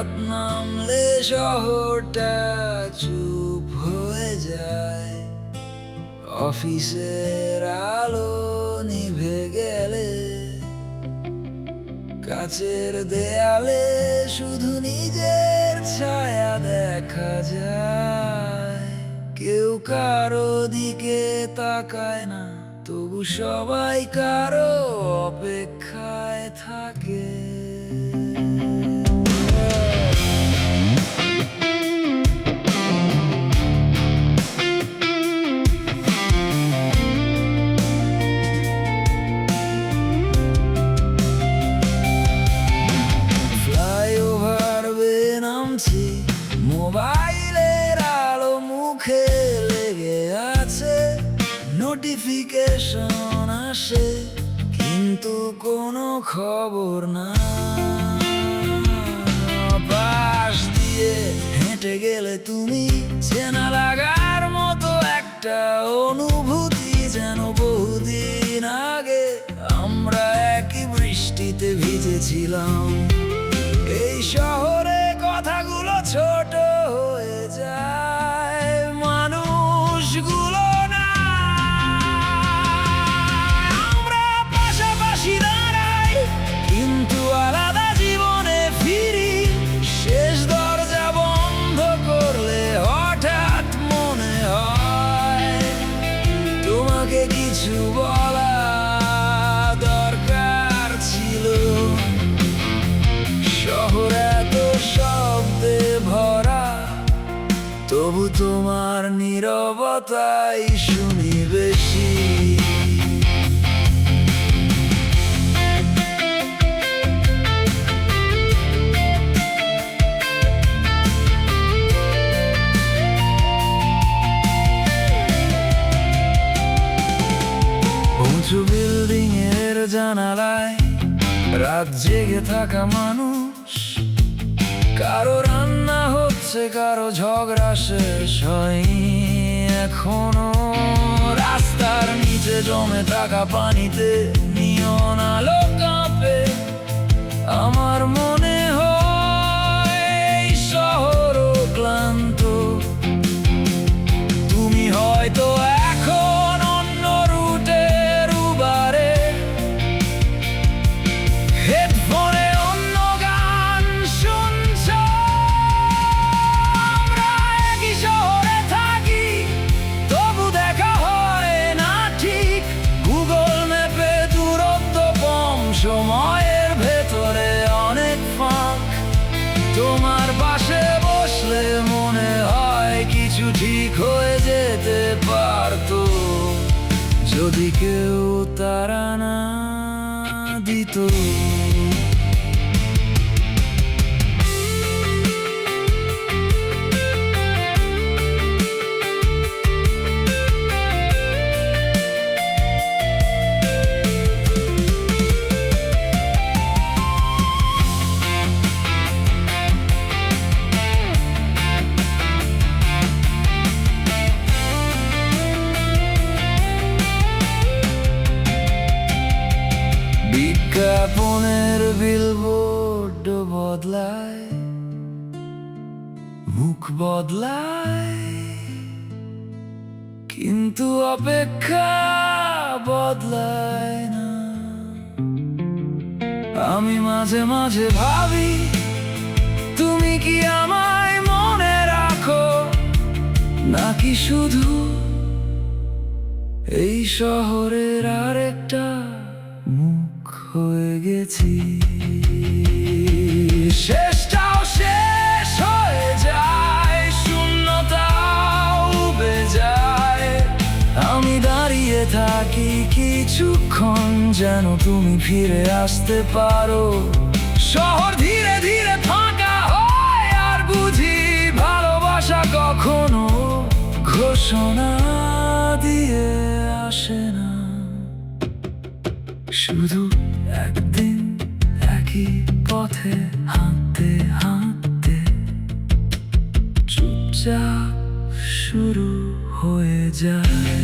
রাত নামলে শহরটা চুপ হয়ে যায়, অফিসের আলো নিভে গেলে কাচের দেয়ালে শুধু নিজের ছায়া দেখা যায়। কেউ কারো দিকে তাকায় না, তবু সবাই কারো অপেক্ষায় থাকে। ফ্লাইওভার বেয়ে নামছি, মোবাইলের আলো মুখে লেগে আছে, নোটিফিকেশন আসে কিন্তু কোনো খবর না। পাশ দিয়ে হেঁটে গেলে তুমি চেনা লাগার মতো একটা অনুভূতি, যেন বহুদিন আগে আমরা একই বৃষ্টিতে ভিজেছিলাম। এই শহরে কথাগুলো ছোট হয়ে যায়, মানুষগুলো না। আমরা পাশাপাশি দাঁড়াই কিন্তু আলাদা জীবনে ফিরি। শেষ দরজা বন্ধ করলে হঠাৎ মনে হয় তোমাকে কিছু বলা দরকার ছিল। শহর এত শব্দে ভরা, তবু তোমার নীরবতাই শুনি বেশি। উঁচু বিল্ডিং এর জানালায় রাত জেগে থাকা মানুষ, কারো রান্না হচ্ছে, কারো ঝগড়া শেষ হয়নি এখনো। রাস্তার নিচে জমে থাকা পানিতে নিয়ন আলো কাঁপে। আমার মনে হয় এই শহরও ক্লান্ত, তুমি হয়তো এখন অন্য রুটের উবারে, হেডফোনে অন্য গান শুনছ। আমরা একই শহরে থাকি, তবু দেখা হয় না ঠিক। গুগল ম্যাপে দূরত্ব কম, সময়ের ভেতরে অনেক ফাঁক। তোমার পাশে বসলে মনে হয় কিছু ঠিক হয়ে যেতে পারতো, যদি কেউ তাড়া না দিত। বিজ্ঞাপনের বিলবোর্ড বদলায়, মুখ বদলায়, কিন্তু অপেক্ষা বদলায় না। আমি মাঝে মাঝে ভাবি, তুমি কি আমায় মনে রাখো, নাকি শুধু এই শহরের আরেকটা মুখ হয়ে গেছি। শেষটাও শেষ হয়ে যায়, শূন্যতাও উবে যায়। আমি দাঁড়িয়ে থাকি কিছুক্ষণ, যেন তুমি ফিরে আসতে পারো। শহর ধীরে ধীরে ফাঁকা হয়, আর বুঝি ভালোবাসা কখনো ঘোষণা দিয়ে আসে না। শুধু একদিন একই পথে হাঁটতে হাঁটতে চুপচাপ শুরু হয়ে যায়।